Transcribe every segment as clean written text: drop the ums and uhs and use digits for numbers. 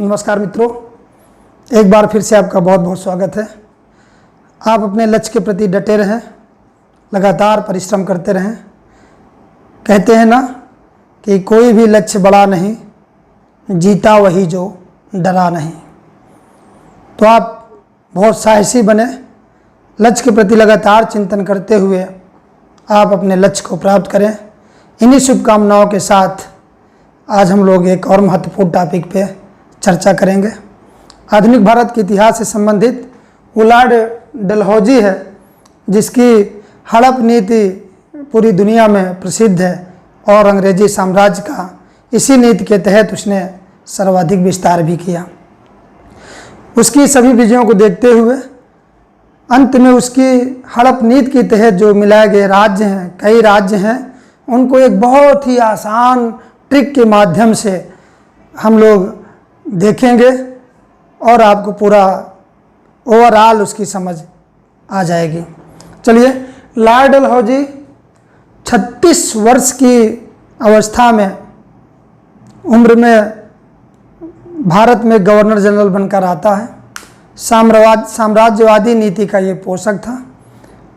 नमस्कार मित्रों, एक बार फिर से आपका बहुत बहुत स्वागत है। आप अपने लक्ष्य के प्रति डटे रहें, लगातार परिश्रम करते रहें। कहते हैं ना कि कोई भी लक्ष्य बड़ा नहीं, जीता वही जो डरा नहीं। तो आप बहुत साहसी बने, लक्ष्य के प्रति लगातार चिंतन करते हुए आप अपने लक्ष्य को प्राप्त करें। इन्हीं शुभकामनाओं के साथ आज हम लोग एक और महत्वपूर्ण टॉपिक पे चर्चा करेंगे। आधुनिक भारत के इतिहास से संबंधित लॉर्ड डलहौजी है, जिसकी हड़प नीति पूरी दुनिया में प्रसिद्ध है और अंग्रेजी साम्राज्य का इसी नीति के तहत उसने सर्वाधिक विस्तार भी किया। उसकी सभी विजयों को देखते हुए अंत में उसकी हड़प नीति के तहत जो मिलाए गए राज्य हैं, कई राज्य हैं, उनको एक बहुत ही आसान ट्रिक के माध्यम से हम लोग देखेंगे और आपको पूरा ओवरऑल उसकी समझ आ जाएगी। चलिए, लॉर्ड डलहौजी 36 वर्ष की अवस्था में उम्र में भारत में गवर्नर जनरल बनकर आता है। साम्राज्यवादी नीति का ये पोषक था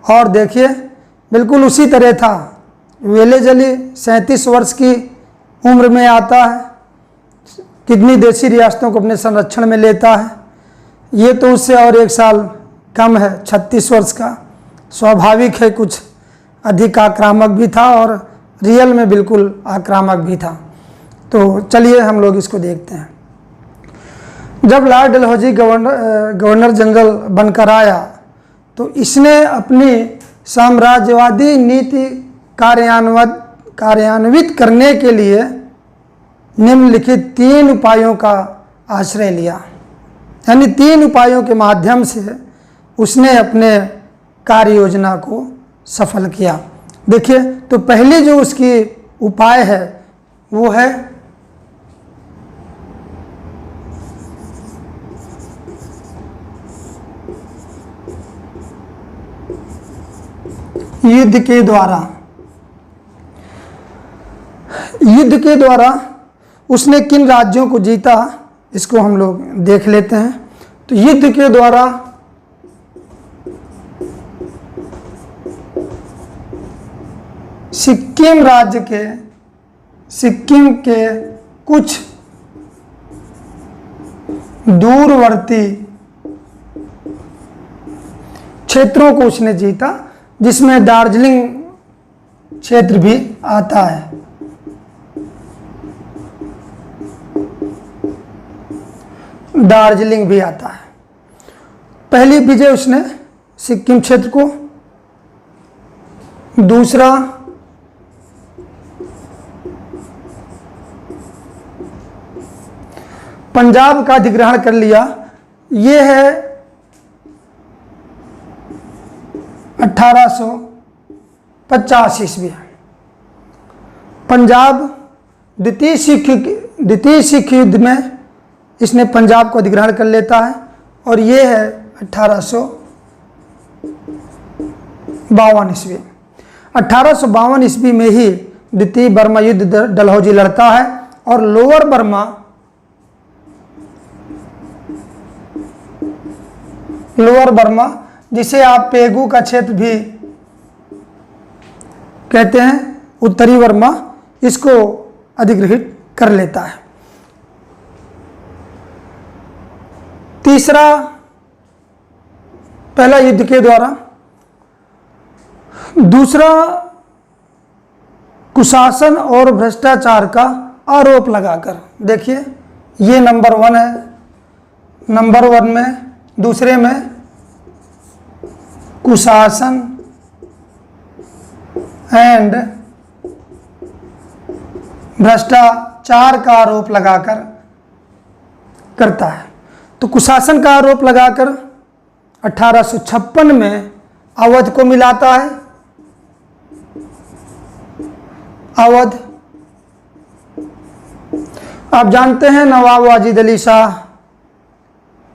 और देखिए बिल्कुल उसी तरह था। वेलेजली 37 वर्ष की उम्र में आता है, कितनी देशी रियासतों को अपने संरक्षण में लेता है। ये तो उससे और एक साल कम है, 36 वर्ष का। स्वाभाविक है कुछ अधिक आक्रामक भी था और रियल में बिल्कुल आक्रामक भी था। तो चलिए हम लोग इसको देखते हैं। जब लॉर्ड डलहौजी गवर्नर जनरल बनकर आया तो इसने अपनी साम्राज्यवादी नीति कार्यान्वित करने के लिए निम्नलिखित 3 उपायों का आश्रय लिया। यानी 3 उपायों के माध्यम से उसने अपने कार्य योजना को सफल किया। देखिए, तो पहली जो उसकी उपाय है वो है युद्ध के द्वारा। युद्ध के द्वारा उसने किन राज्यों को जीता, इसको हम लोग देख लेते हैं। तो युद्ध के द्वारा सिक्किम राज्य के कुछ दूरवर्ती क्षेत्रों को उसने जीता, जिसमें दार्जिलिंग क्षेत्र भी आता है। दार्जिलिंग भी आता है। पहली विजय उसने सिक्किम क्षेत्र को, दूसरा पंजाब का अधिग्रहण कर लिया। ये है 1850 ईस्वी। पंजाब द्वितीय सिख युद्ध में इसने पंजाब को अधिग्रहण कर लेता है और ये है 1852 ईस्वी। 1852 ईस्वी में ही द्वितीय बर्मा युद्ध डलहौजी लड़ता है और लोअर बर्मा जिसे आप पेगू का क्षेत्र भी कहते हैं, उत्तरी बर्मा, इसको अधिग्रहित कर लेता है। तीसरा, पहला युद्ध के द्वारा। दूसरा, कुशासन और भ्रष्टाचार का आरोप लगाकर। देखिए, ये नंबर 1 है। नंबर 1 में, दूसरे में कुशासन एंड भ्रष्टाचार का आरोप लगाकर करता है। तो कुशासन का आरोप लगाकर 1856 में अवध को मिलाता है। अवध, आप जानते हैं नवाब वाजिद अली शाह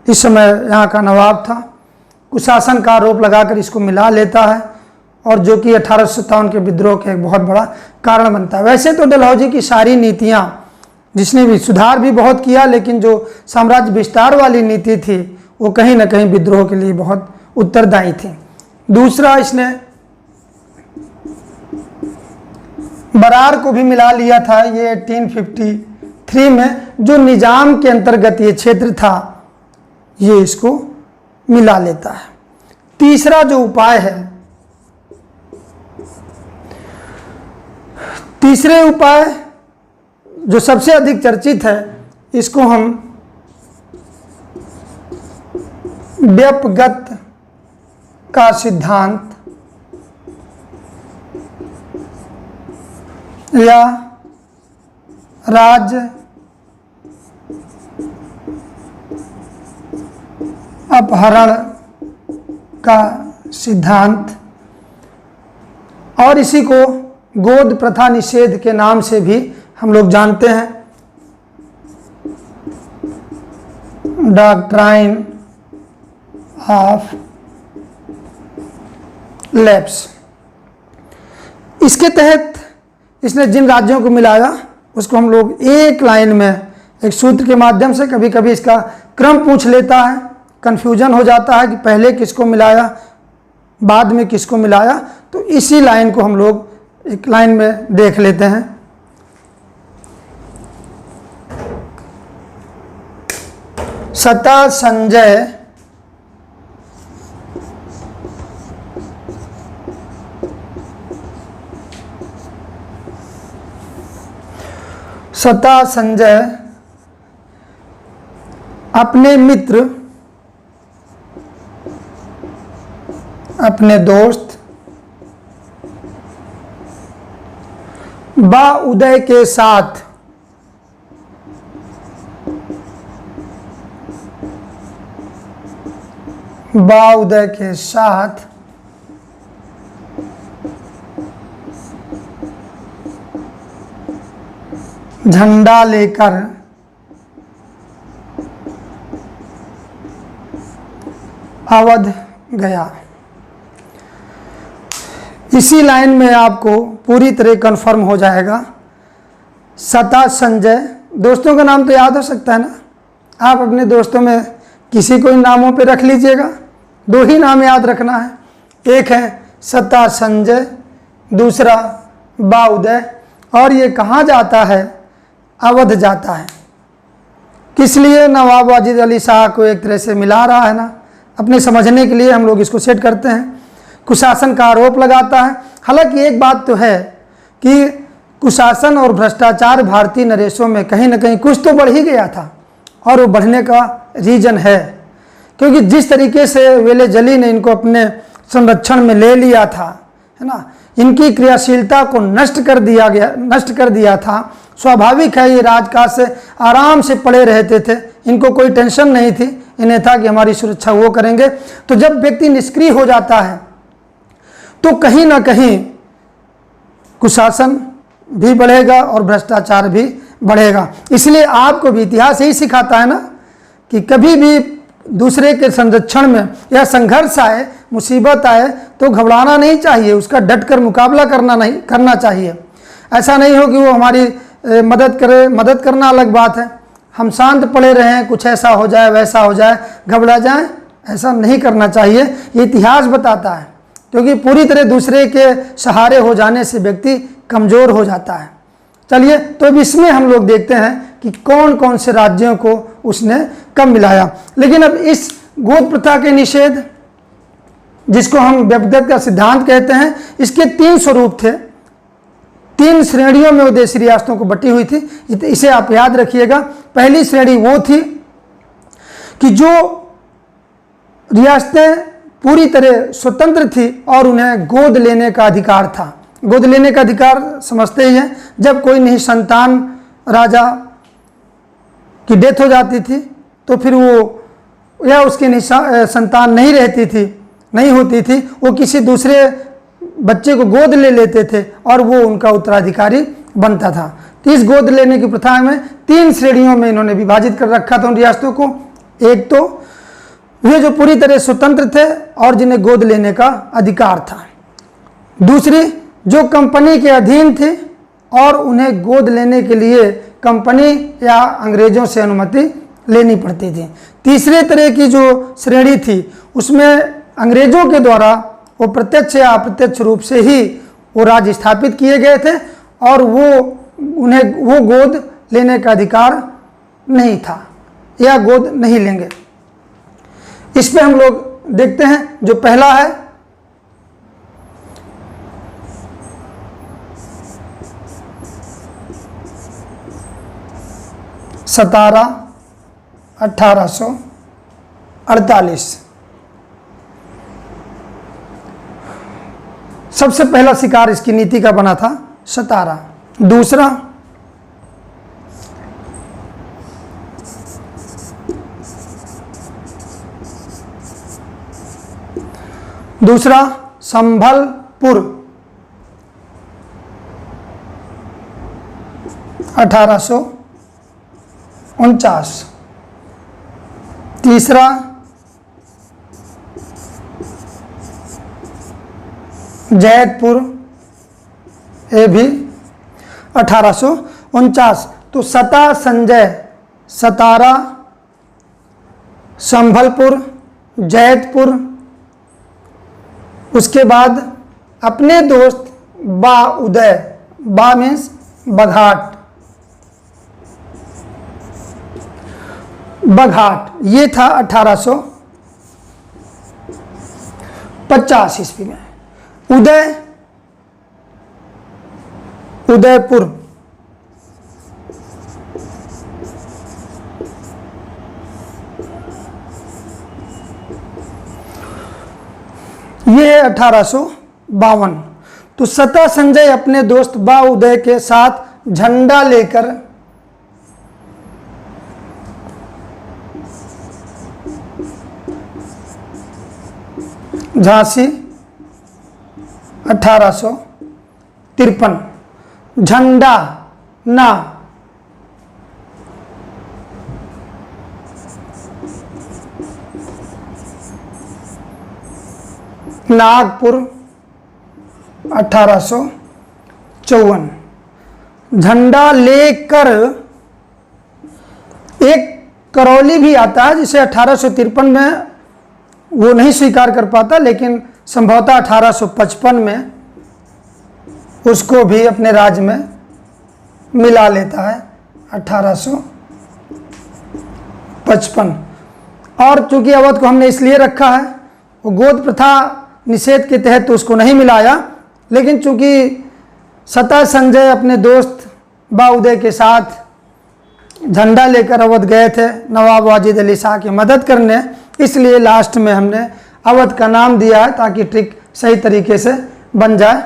इस समय यहाँ का नवाब था। कुशासन का आरोप लगाकर इसको मिला लेता है और जो कि 1857 के विद्रोह का एक बहुत बड़ा कारण बनता है। वैसे तो डलहौजी की सारी नीतियाँ जिसने भी सुधार भी बहुत किया, लेकिन जो साम्राज्य विस्तार वाली नीति थी वो कहीं ना कहीं विद्रोह के लिए बहुत उत्तरदायी थी। दूसरा, इसने बरार को भी मिला लिया था। ये 1853 में जो निजाम के अंतर्गत ये क्षेत्र था, ये इसको मिला लेता है। तीसरा जो उपाय है, तीसरे उपाय जो सबसे अधिक चर्चित है, इसको हम व्यपगत का सिद्धांत या राज्य अपहरण का सिद्धांत, और इसी को गोद प्रथा निषेध के नाम से भी हम लोग जानते हैं, डॉक्ट्राइन ऑफ लैप्स। इसके तहत इसने जिन राज्यों को मिलाया उसको हम लोग एक लाइन में एक सूत्र के माध्यम से, कभी कभी इसका क्रम पूछ लेता है, कन्फ्यूजन हो जाता है कि पहले किसको मिलाया बाद में किसको मिलाया, तो इसी लाइन को हम लोग एक लाइन में देख लेते हैं। सता संजय सता संजय अपने मित्र, अपने दोस्त बा उदय के साथ झंडा लेकर अवध गया। इसी लाइन में आपको पूरी तरह कंफर्म हो जाएगा। सता संजय, दोस्तों का नाम तो याद हो सकता है ना, आप अपने दोस्तों में किसी को इन नामों पे रख लीजिएगा। दो ही नाम याद रखना है, एक है सता संजय, दूसरा बा उदय। और ये कहाँ जाता है? अवध जाता है। किस लिए? नवाब वाजिद अली शाह को एक तरह से मिला रहा है ना, अपने समझने के लिए हम लोग इसको सेट करते हैं। कुशासन का आरोप लगाता है। हालांकि एक बात तो है कि कुशासन और भ्रष्टाचार भारतीय नरेशों में कहीं ना कहीं कुछ तो बढ़ ही गया था, और वो बढ़ने का रीजन है क्योंकि जिस तरीके से वेले जली ने इनको अपने संरक्षण में ले लिया था, है ना, इनकी क्रियाशीलता को नष्ट कर दिया था। स्वाभाविक है, ये राजकाज से आराम से पड़े रहते थे, इनको कोई टेंशन नहीं थी, इन्हें था कि हमारी सुरक्षा वो करेंगे। तो जब व्यक्ति निष्क्रिय हो जाता है तो कहीं ना कहीं कुशासन भी बढ़ेगा और भ्रष्टाचार भी बढ़ेगा। इसलिए आपको भी इतिहास यही सिखाता है ना कि कभी भी दूसरे के संरक्षण में या संघर्ष आए, मुसीबत आए तो घबराना नहीं चाहिए, उसका डटकर मुकाबला करना चाहिए। ऐसा नहीं हो कि वो हमारी मदद करे। मदद करना अलग बात है, हम शांत पड़े रहें, कुछ ऐसा हो जाए वैसा हो जाए, घबरा जाएं, ऐसा नहीं करना चाहिए। ये इतिहास बताता है, क्योंकि पूरी तरह दूसरे के सहारे हो जाने से व्यक्ति कमज़ोर हो जाता है। चलिए, तो अब इसमें हम लोग देखते हैं कि कौन कौन से राज्यों को उसने कब मिलाया। लेकिन अब इस गोद प्रथा के निषेध, जिसको हम व्यपगत का सिद्धांत कहते हैं, इसके 3 स्वरूप थे। 3 श्रेणियों में वो देशी रियासतों को बटी हुई थी, इसे आप याद रखिएगा। पहली श्रेणी वो थी कि जो रियासतें पूरी तरह स्वतंत्र थी और उन्हें गोद लेने का अधिकार था। गोद लेने का अधिकार समझते ही हैं, जब कोई निसंतान राजा की डेथ हो जाती थी तो फिर वो या उसकी संतान नहीं होती थी, वो किसी दूसरे बच्चे को गोद ले लेते थे और वो उनका उत्तराधिकारी बनता था। तो इस गोद लेने की प्रथा में 3 श्रेणियों में इन्होंने विभाजित कर रखा था उन रियासतों को। एक तो वे जो पूरी तरह स्वतंत्र थे और जिन्हें गोद लेने का अधिकार था। दूसरी, जो कंपनी के अधीन थे और उन्हें गोद लेने के लिए कंपनी या अंग्रेज़ों से अनुमति लेनी पड़ती थी। तीसरे तरह की जो श्रेणी थी उसमें अंग्रेज़ों के द्वारा वो प्रत्यक्ष या अप्रत्यक्ष रूप से ही वो राज्य स्थापित किए गए थे और उन्हें वो गोद लेने का अधिकार नहीं था या गोद नहीं लेंगे। इस पे हम लोग देखते हैं। जो पहला है सतारा 1848, सबसे पहला शिकार इसकी नीति का बना था सतारा। दूसरा संभलपुर 1849। तीसरा जैतपुर, ये भी 1849। तो सता संजय, सतारा, संभलपुर, जैतपुर, उसके बाद अपने दोस्त बा उदय, बा मीन्स बघाट, ये था 1850 ईस्वी में। उदयपुर, ये 1852। तो सता संजय अपने दोस्त बा उदय के साथ झंडा लेकर झांसी 1853। झंडा ना नागपुर 1854। झंडा लेकर एक करौली भी आता है जिसे 1853 में वो नहीं स्वीकार कर पाता, लेकिन संभवतः 1855 में उसको भी अपने राज्य में मिला लेता है 1855। और चूंकि अवध को हमने इसलिए रखा है, वो गोद प्रथा निषेध के तहत तो उसको नहीं मिलाया, लेकिन चूंकि सता संजय अपने दोस्त बा उदय के साथ झंडा लेकर अवध गए थे नवाब वाजिद अली शाह की मदद करने, इसलिए लास्ट में हमने अवध का नाम दिया है ताकि ट्रिक सही तरीके से बन जाए।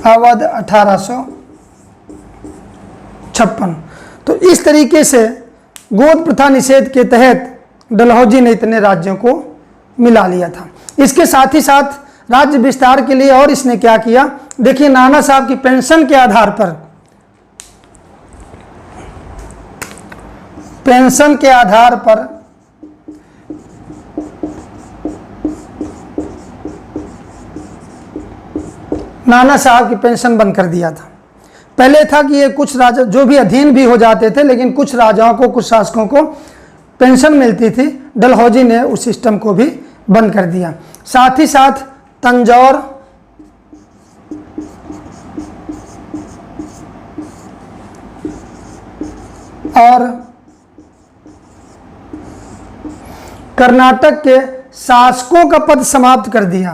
अवध 1856। तो इस तरीके से गोद प्रथा निषेध के तहत डलहौजी ने इतने राज्यों को मिला लिया था। इसके साथ ही साथ राज्य विस्तार के लिए और इसने क्या किया, देखिए नाना साहब की पेंशन के आधार पर, पेंशन के आधार पर नाना साहब की पेंशन बंद कर दिया था। पहले था कि ये कुछ राजा जो भी अधीन भी हो जाते थे, लेकिन कुछ राजाओं को, कुछ शासकों को पेंशन मिलती थी। डलहौजी ने उस सिस्टम को भी बंद कर दिया। साथ ही साथ तंजौर, और कर्नाटक के शासकों का पद समाप्त कर दिया।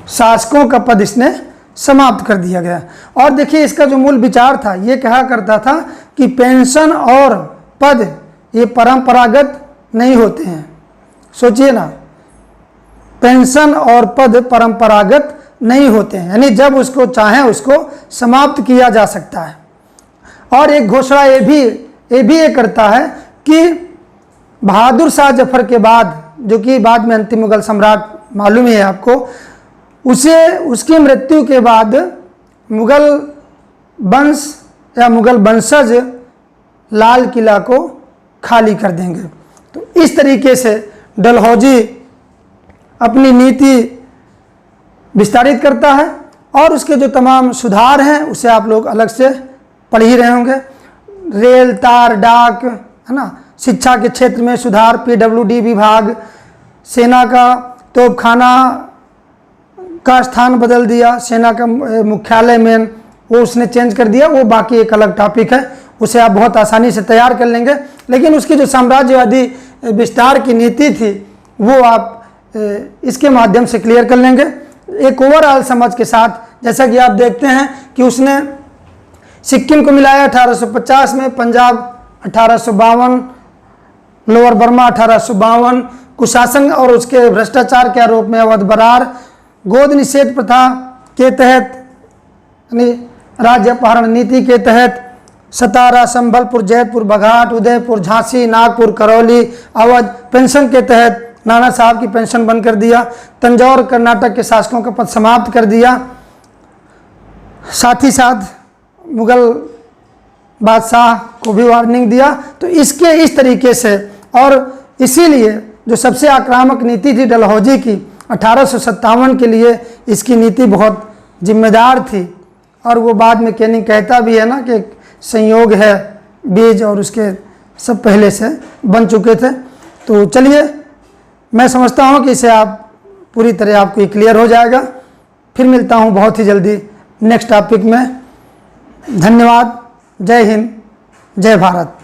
शासकों का पद इसने समाप्त कर दिया गया। और देखिए इसका जो मूल विचार था, ये कहा करता था कि पेंशन और पद ये परंपरागत नहीं होते हैं। सोचिए ना, पेंशन और पद परंपरागत नहीं होते हैं, यानी जब उसको चाहे उसको समाप्त किया जा सकता है। और एक घोषणा ये भी करता है कि बहादुर शाह जफर के बाद, जो कि बाद में अंतिम मुगल सम्राट मालूम ही है आपको, उसकी मृत्यु के बाद मुगल वंश या मुगल वंशज लाल किला को खाली कर देंगे। तो इस तरीके से डलहौजी अपनी नीति विस्तारित करता है और उसके जो तमाम सुधार हैं उसे आप लोग अलग से पढ़ ही रहे होंगे। रेल, तार, डाक, है ना, शिक्षा के क्षेत्र में सुधार, पीडब्ल्यूडी विभाग, सेना का तोपखाना का स्थान बदल दिया, सेना का मुख्यालय में वो उसने चेंज कर दिया, वो बाकी एक अलग टॉपिक है, उसे आप बहुत आसानी से तैयार कर लेंगे। लेकिन उसकी जो साम्राज्यवादी विस्तार की नीति थी वो आप इसके माध्यम से क्लियर कर लेंगे एक ओवरऑल समझ के साथ। जैसा कि आप देखते हैं कि उसने सिक्किम को मिलाया 1850 में, पंजाब 1852, लोअर बर्मा 1852, कुशासन और उसके भ्रष्टाचार के आरोप में अवध बरार, गोद निषेध प्रथा के तहत यानी राज्य अपहरण नीति के तहत सतारा, संबलपुर, जयपुर, बघाट, उदयपुर, झांसी, नागपुर, करौली, अवध पेंशन के तहत नाना साहब की पेंशन बंद कर दिया, तंजौर कर्नाटक के शासकों का पद समाप्त कर दिया, साथ ही साथ मुगल बादशाह को भी वार्निंग दिया। तो इसके इस तरीके से, और इसीलिए जो सबसे आक्रामक नीति थी डलहौजी की 1857 के लिए, इसकी नीति बहुत जिम्मेदार थी। और वो बाद में कैनिंग कहता भी है ना कि संयोग है बीज और उसके सब पहले से बन चुके थे। तो चलिए, मैं समझता हूँ कि इसे आप पूरी तरह आपको ये क्लियर हो जाएगा। फिर मिलता हूँ बहुत ही जल्दी नेक्स्ट टॉपिक में। धन्यवाद। जय हिंद, जय भारत।